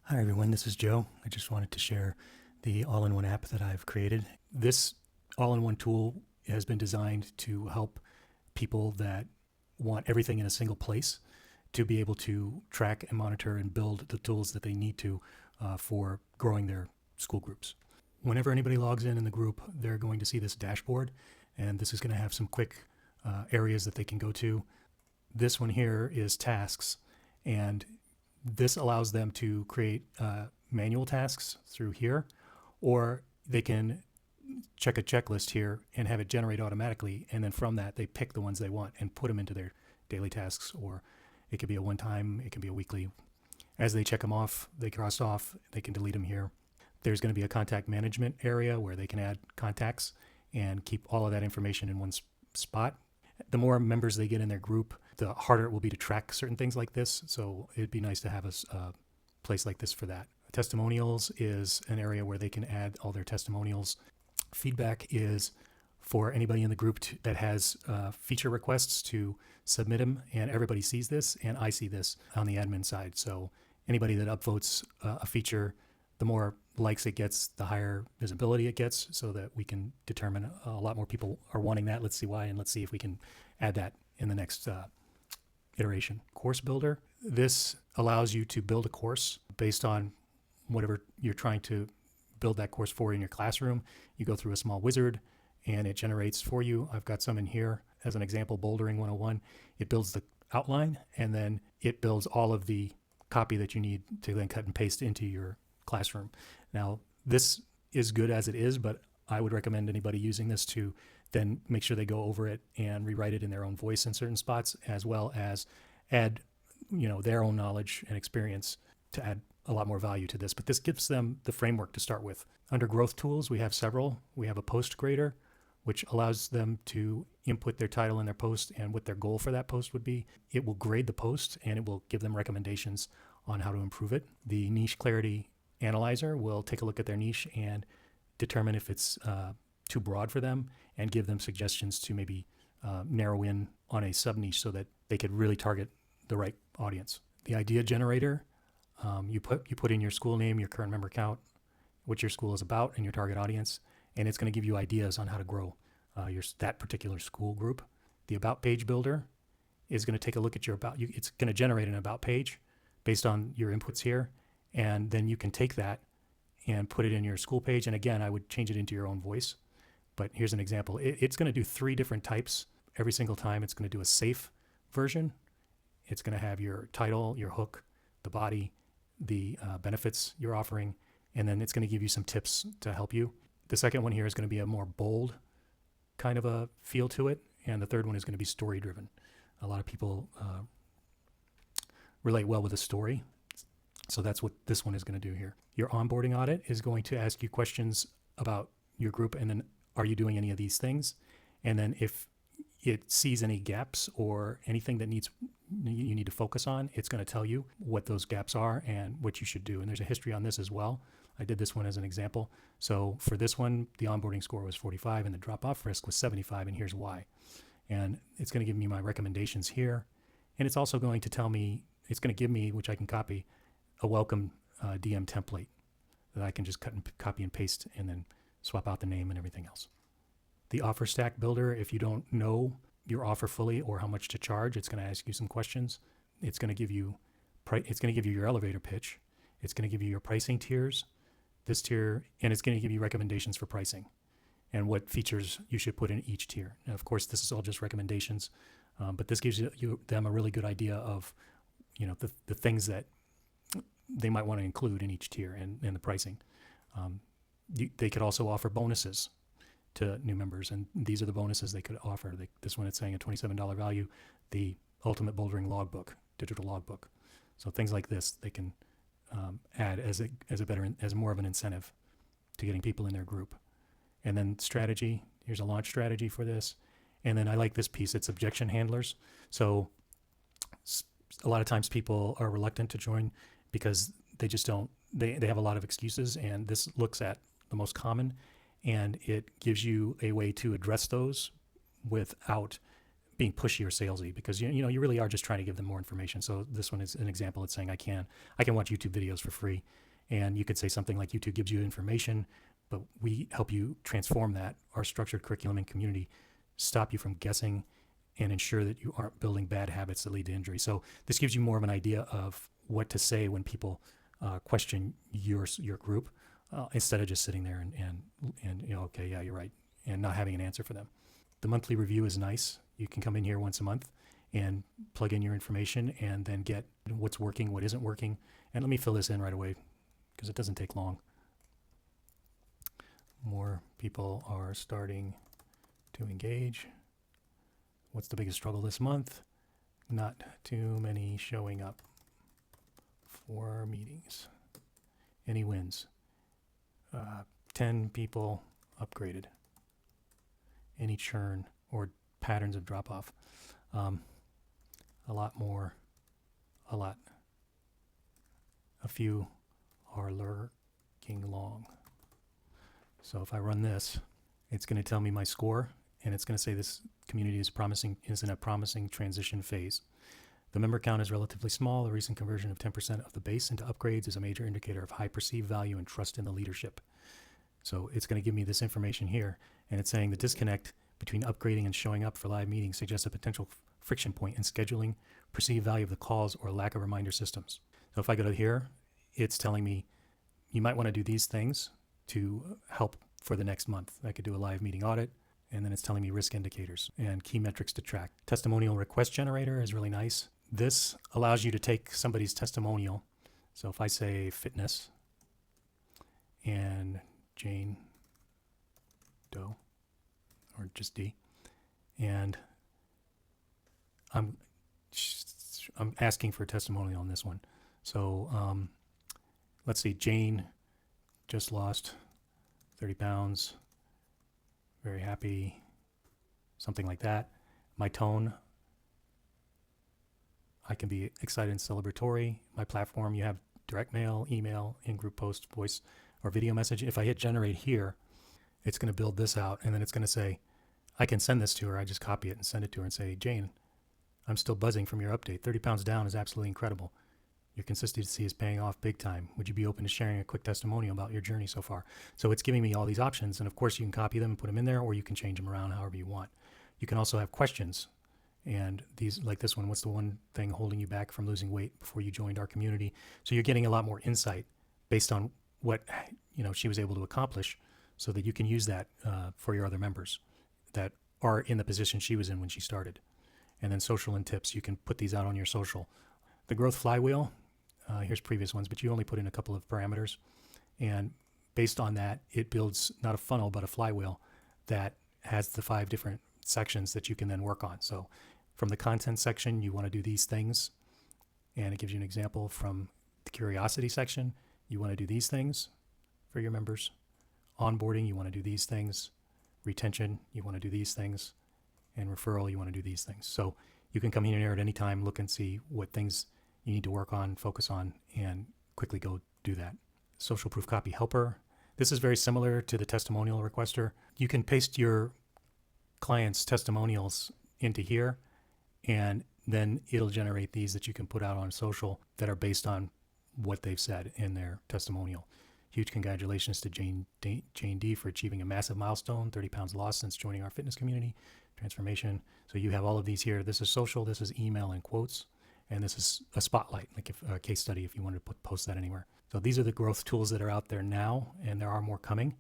Hi everyone, this is Joe. I just wanted to share the all-in-one app that I've created. This all-in-one tool has been designed to help people that want everything in a single place to be able to track and monitor and build the tools that they need to for growing their school groups. Whenever anybody logs in the group, they're going to see this dashboard, and this is going to have some quick areas that they can go to. This one here is tasks, and this allows them to create manual tasks through here, or they can check a checklist here and have it generate automatically. And then from that, they pick the ones they want and put them into their daily tasks, or it could be a one time, it can be a weekly. As they check them off, they cross off, they can delete them here. There's going to be a contact management area where they can add contacts and keep all of that information in one spot. The more members they get in their group, the harder it will be to track certain things like this. So it'd be nice to have a place like this for that. Testimonials is an area where they can add all their testimonials. Feedback is for anybody in the group that has feature requests to submit them, and everybody sees this, and I see this on the admin side. So anybody that upvotes a feature, the more likes it gets, the higher visibility it gets, so that we can determine a lot more people are wanting that. Let's see why, and let's see if we can add that in the next iteration. Course Builder. This allows you to build a course based on whatever you're trying to build that course for in your classroom. You go through a small wizard and it generates for you. I've got some in here as an example, Bouldering 101. It builds the outline, and then it builds all of the copy that you need to then cut and paste into your classroom. Now, this is good as it is, but I would recommend anybody using this to then make sure they go over it and rewrite it in their own voice in certain spots, as well as add, their own knowledge and experience to add a lot more value to this. But this gives them the framework to start with. Under growth tools, we have several. We have a post grader, which allows them to input their title in their post and what their goal for that post would be. It will grade the post and it will give them recommendations on how to improve it. The niche clarity analyzer will take a look at their niche and determine if it's too broad for them and give them suggestions to maybe narrow in on a sub niche so that they could really target the right audience. The idea generator, you put in your school name, your current member count, what your school is about, and your target audience, and it's going to give you ideas on how to grow that particular school group. The about page builder is going to take a look at your about. It's going to generate an about page based on your inputs here, and then you can take that and put it in your school page. And again, I would change it into your own voice. But here's an example. It's going to do 3 different types every single time. It's going to do a safe version. It's going to have your title, your hook, the body, the benefits you're offering, and then it's going to give you some tips to help you. The second one here is going to be a more bold kind of a feel to it, and the third one is going to be story driven. A lot of people relate well with a story, so that's what this one is going to do here. Your onboarding audit is going to ask you questions about your group, and then are you doing any of these things? And then if it sees any gaps or anything that you need to focus on, it's going to tell you what those gaps are and what you should do. And there's a history on this as well. I did this one as an example. So for this one, the onboarding score was 45 and the drop-off risk was 75, and here's why. And it's going to give me my recommendations here. And it's also going to tell me, it's going to give me, which I can copy, a welcome DM template that I can just copy and paste and then swap out the name and everything else. The offer stack builder, if you don't know your offer fully or how much to charge, it's going to ask you some questions. It's going to give you your elevator pitch. It's going to give you your pricing tiers, this tier, and it's going to give you recommendations for pricing and what features you should put in each tier. Now, of course, this is all just recommendations, but this gives them a really good idea of the things that they might want to include in each tier and the pricing. They could also offer bonuses to new members, and these are the bonuses they could offer. This one, it's saying a $27 value, the Ultimate Bouldering Logbook, digital logbook. So things like this they can add as more of an incentive to getting people in their group. And then strategy, here's a launch strategy for this. And then I like this piece, it's objection handlers. So a lot of times people are reluctant to join because they just don't, they have a lot of excuses, and this looks at the most common, and it gives you a way to address those without being pushy or salesy, because you really are just trying to give them more information. So this one is an example. It's saying I can watch YouTube videos for free, and you could say something like YouTube gives you information, but we help you transform that. Our structured curriculum and community stop you from guessing and ensure that you aren't building bad habits that lead to injury. So this gives you more of an idea of what to say when people question your group, instead of just sitting there and okay, yeah, you're right, and not having an answer for them. The monthly review is nice. You can come in here once a month and plug in your information and then get what's working, what isn't working. And let me fill this in right away because it doesn't take long. More people are starting to engage. What's the biggest struggle this month? Not too many showing up for meetings. Any wins? 10 people upgraded. Any churn or patterns of drop off? A lot more. A lot. A few are lurking long. So if I run this, it's going to tell me my score, and it's going to say this community is in a promising transition phase. The member count is relatively small. The recent conversion of 10% of the base into upgrades is a major indicator of high perceived value and trust in the leadership. So it's going to give me this information here, and it's saying the disconnect between upgrading and showing up for live meetings suggests a potential friction point in scheduling, perceived value of the calls, or lack of reminder systems. So if I go to here, it's telling me you might want to do these things to help for the next month. I could do a live meeting audit, and then it's telling me risk indicators and key metrics to track. Testimonial request generator is really nice. This allows you to take somebody's testimonial. So if I say fitness and Jane Doe, or just D, and I'm asking for a testimonial on this one. So let's see, Jane just lost 30 pounds, very happy, something like that. My tone, I can be excited and celebratory. My platform, you have direct mail, email, in-group post, voice, or video message. If I hit generate here, it's going to build this out, and then it's going to say, I can send this to her. I just copy it and send it to her and say, Jane, I'm still buzzing from your update. 30 pounds down is absolutely incredible. Your consistency is paying off big time. Would you be open to sharing a quick testimonial about your journey so far? So it's giving me all these options, and of course you can copy them and put them in there, or you can change them around however you want. You can also have questions, and these, like this one, what's the one thing holding you back from losing weight before you joined our community? So you're getting a lot more insight based on what she was able to accomplish, so that you can use that for your other members that are in the position she was in when she started. And then social and tips, you can put these out on your social. The growth flywheel, here's previous ones, but you only put in a couple of parameters. And based on that, it builds not a funnel, but a flywheel that has the 5 different sections that you can then work on. So from the content section, you want to do these things. And it gives you an example. From the curiosity section, you want to do these things for your members. Onboarding, you want to do these things. Retention, you want to do these things. And referral, you want to do these things. So you can come in here at any time, look and see what things you need to work on, focus on, and quickly go do that. Social proof copy helper. This is very similar to the testimonial requester. You can paste your clients' testimonials into here, and then it'll generate these that you can put out on social that are based on what they've said in their testimonial. Huge congratulations to Jane D for achieving a massive milestone, 30 pounds lost since joining our fitness community. Transformation. So you have all of these here. This is social, this is email and quotes, and this is a spotlight, like a case study if you wanted to post that anywhere. So these are the growth tools that are out there now, and there are more coming.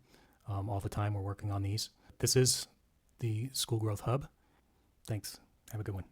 All the time we're working on these. This is the Skool Growth Hub. Thanks. Have a good one.